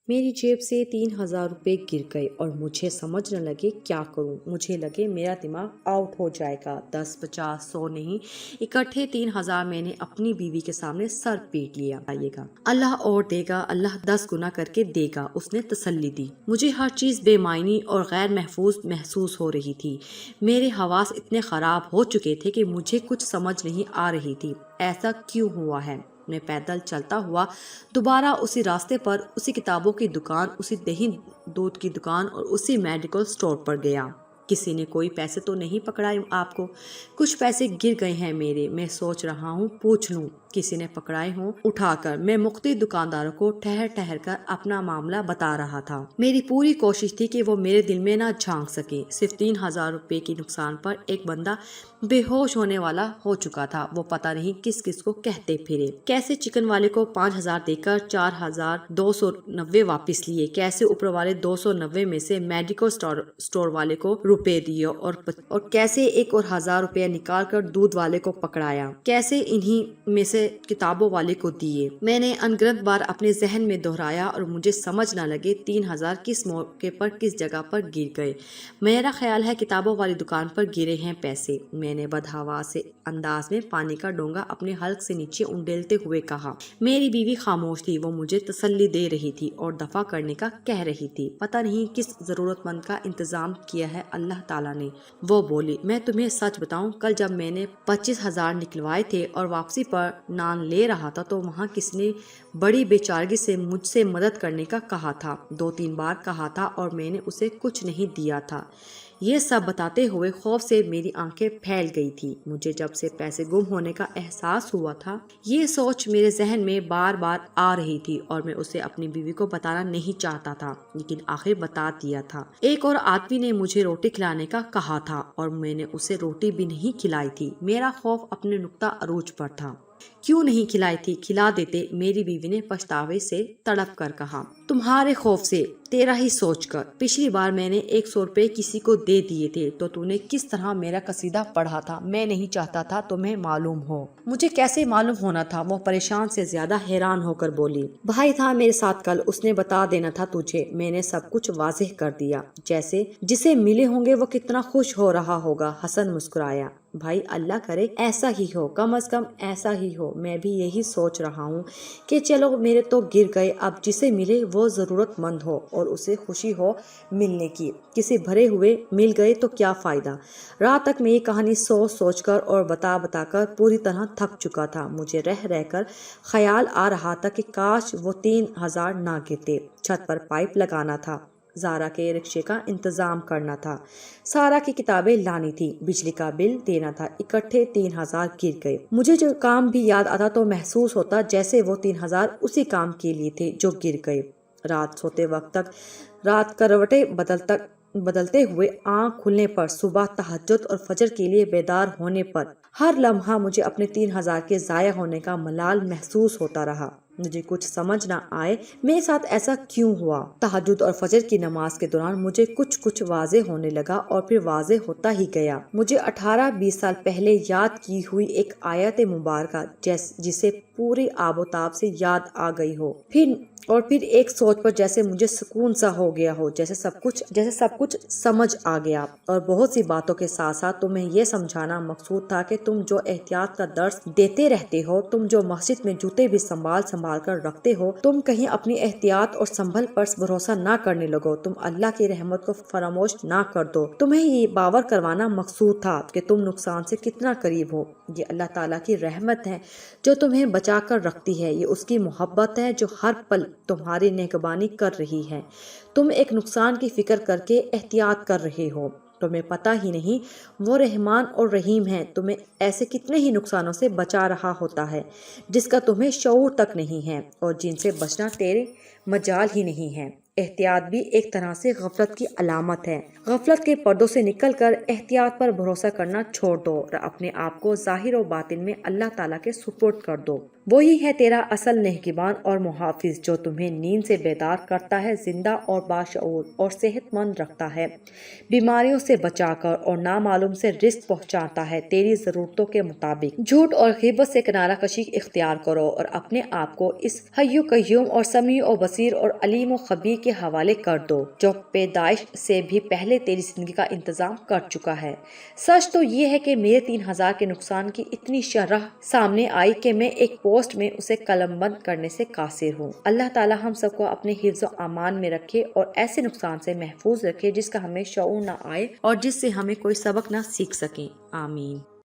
میری جیب سے 3,000 روپے گر گئے اور مجھے سمجھ نہ لگے کیا کروں۔ مجھے لگے میرا دماغ آؤٹ ہو جائے گا۔ 10، 50، 100 نہیں، اکٹھے 3,000 میں نے اپنی بیوی کے سامنے سر پیٹ لیا۔ آئیے گا اللہ اور دے گا، اللہ 10 گنا کر کے دے گا، اس نے تسلی دی۔ مجھے ہر چیز بے معنی اور غیر محفوظ محسوس ہو رہی تھی۔ میرے حواس اتنے خراب ہو چکے تھے کہ مجھے کچھ سمجھ نہیں آ رہی تھی۔ ایسا کیوں ہوا ہے؟ میں پیدل چلتا ہوا دوبارہ اسی راستے پر، اسی کتابوں کی دکان، اسی دہی دودھ کی دکان اور اسی میڈیکل سٹور پر گیا۔ کسی نے کوئی پیسے تو نہیں پکڑائے آپ کو؟ کچھ پیسے گر گئے ہیں میرے، میں سوچ رہا ہوں پوچھ لوں کسی نے پکڑائے ہوں اٹھا کر۔ میں مختلف دکانداروں کو ٹھہر ٹھہر کر اپنا معاملہ بتا رہا تھا۔ میری پوری کوشش تھی کہ وہ میرے دل میں نہ جھانک سکے۔ صرف 3,000 روپے کی نقصان پر ایک بندہ بے ہوش ہونے والا ہو چکا تھا۔ وہ پتہ نہیں کس کس کو کہتے پھرے، کیسے چکن والے کو 5,000 دے کر 4,290 واپس لیے، کیسے اوپر والے 290 میں سے میڈیکل سٹور والے کو روپے دیے اور کیسے ایک اور 1,000 روپے نکال کر دودھ والے کو پکڑایا، کیسے انہی میں سے کتابوں والے کو دیے۔ میں نے انگنت بار اپنے ذہن میں دہرایا اور مجھے سمجھ نہ لگے 3,000 کس موقع پر کس جگہ پر گر گئے۔ میرا خیال ہے کتابوں والی دکان پر گرے ہیں پیسے، میں نے بدحواس انداز میں پانی کا ڈونگا اپنے حلق سے نیچے انڈیلتے ہوئے کہا۔ میری بیوی خاموش تھی، وہ مجھے تسلی دے رہی تھی اور دفع کرنے کا کہہ رہی تھی۔ پتہ نہیں کس ضرورت مند کا انتظام کیا ہے اللہ تعالیٰ نے۔ وہ بولی، میں تمہیں سچ بتاؤں، کل جب میں نے 25,000 نکلوائے تھے اور واپسی پر نان لے رہا تھا تو وہاں کسی نے بڑی بے چارگی سے مجھ سے مدد کرنے کا کہا تھا، 2-3 بار کہا تھا اور میں نے اسے کچھ نہیں دیا تھا۔ یہ سب بتاتے ہوئے خوف سے میری آنکھیں پھیل گئی تھی۔ مجھے جب سے پیسے گم ہونے کا احساس ہوا تھا، یہ سوچ میرے ذہن میں بار بار آ رہی تھی اور میں اسے اپنی بیوی کو بتانا نہیں چاہتا تھا، لیکن آخر بتا دیا تھا۔ ایک اور آدمی نے مجھے روٹی کھلانے کا کہا تھا اور میں نے اسے روٹی بھی نہیں کھلائی تھی۔ میرا خوف اپنے نقطہ عروج پر تھا۔ کیوں نہیں کھلائی تھی؟ کھلا دیتے، میری بیوی نے پچھتاوے سے تڑپ کر کہا۔ تمہارے خوف سے، تیرا ہی سوچ کر۔ پچھلی بار میں نے 100 روپے کسی کو دے دیے تھے تو تو نے کس طرح میرا قصیدہ پڑھا تھا، میں نہیں چاہتا تھا تمہیں معلوم ہو۔ مجھے کیسے معلوم ہونا تھا؟ وہ پریشان سے زیادہ حیران ہو کر بولی۔ بھائی تھا میرے ساتھ کل، اس نے بتا دینا تھا تجھے۔ میں نے سب کچھ واضح کر دیا۔ جیسے جسے ملے ہوں گے وہ کتنا خوش ہو رہا ہوگا۔ حسن مسکرایا۔ بھائی اللہ کرے ایسا ہی ہو، کم از کم ایسا ہی ہو۔ میں بھی یہی سوچ رہا ہوں کہ چلو میرے تو گر گئے، اب جسے ملے وہ ضرورت مند ہو اور اسے خوشی ہو ملنے کی۔ کسی بھرے ہوئے مل گئے تو کیا فائدہ۔ رات تک میں یہ کہانی سوچ کر اور بتا کر پوری طرح تھک چکا تھا۔ مجھے رہ کر خیال آ رہا تھا کہ کاش وہ 3,000 نہ گرتے۔ چھت پر پائپ لگانا تھا، زارا کے رکشے کا انتظام کرنا تھا، سارا کی کتابیں لانی تھی، بجلی کا بل دینا تھا۔ اکٹھے 3,000 گر گئے۔ مجھے جو کام بھی یاد آتا تو محسوس ہوتا جیسے وہ 3,000 اسی کام کے لیے تھے جو گر گئے۔ رات سوتے وقت تک، رات کروٹیں بدلتے ہوئے، آنکھ کھلنے پر، صبح تہجد اور فجر کے لیے بیدار ہونے پر، ہر لمحہ مجھے اپنے 3,000 کے ضائع ہونے کا ملال محسوس ہوتا رہا۔ مجھے کچھ سمجھ نہ آئے میرے ساتھ ایسا کیوں ہوا۔ تہجد اور فجر کی نماز کے دوران مجھے کچھ واضح ہونے لگا اور پھر واضح ہوتا ہی گیا۔ مجھے 18-20 سال پہلے یاد کی ہوئی ایک آیت مبارکہ جسے پوری آب و تاب سے یاد آ گئی ہو، پھر ایک سوچ پر جیسے مجھے سکون سا ہو گیا ہو، جیسے سب کچھ سمجھ آ گیا۔ اور بہت سی باتوں کے ساتھ ساتھ تمہیں یہ سمجھانا مقصود تھا کہ تم جو احتیاط کا درس دیتے رہتے ہو، تم جو مسجد میں جوتے بھی سنبھال کر رکھتے ہو، تم کہیں اپنی احتیاط اور سنبھل پر بھروسہ نہ کرنے لگو، تم اللہ کی رحمت کو فراموش نہ کر دو۔ تمہیں یہ باور کروانا مقصود تھا کہ تم نقصان سے کتنا قریب ہو۔ یہ اللہ تعالیٰ کی رحمت ہے جو تمہیں بچا کر رکھتی ہے، یہ اس کی محبت ہے جو ہر پل تمہاری نگہبانی کر رہی ہے۔ تم ایک نقصان کی فکر کر کے احتیاط کر رہے ہو، تمہیں پتہ ہی نہیں وہ رحمان اور رحیم ہے، تمہیں ایسے کتنے ہی نقصانوں سے بچا رہا ہوتا ہے جس کا تمہیں شعور تک نہیں ہے اور جن سے بچنا تیرے مجال ہی نہیں ہے۔ احتیاط بھی ایک طرح سے غفلت کی علامت ہے۔ غفلت کے پردوں سے نکل کر احتیاط پر بھروسہ کرنا چھوڑ دو اور اپنے آپ کو ظاہر و باطن میں اللہ تعالیٰ کے سپرد کر دو۔ وہی ہے تیرا اصل نگہبان اور محافظ، جو تمہیں نیند سے بیدار کرتا ہے، زندہ اور باشعور اور صحت مند رکھتا ہے، بیماریوں سے بچا کر اور نامعلوم سے رزق پہنچاتا ہے تیری ضرورتوں کے مطابق۔ جھوٹ اور غیبت سے کنارہ کشی اختیار کرو اور اپنے آپ کو اس حی و قیوم اور سمیع و بصیر اور علیم و خبیر کے حوالے کر دو، جو پیدائش سے بھی پہلے تیری زندگی کا انتظام کر چکا ہے۔ سچ تو یہ ہے کہ میرے 3000 کے نقصان کی اتنی شرح سامنے آئی کہ میں ایک پوسٹ میں اسے قلم بند کرنے سے قاصر ہوں۔ اللہ تعالیٰ ہم سب کو اپنے حفظ و امان میں رکھے اور ایسے نقصان سے محفوظ رکھے جس کا ہمیں شعور نہ آئے اور جس سے ہمیں کوئی سبق نہ سیکھ سکیں۔ آمین۔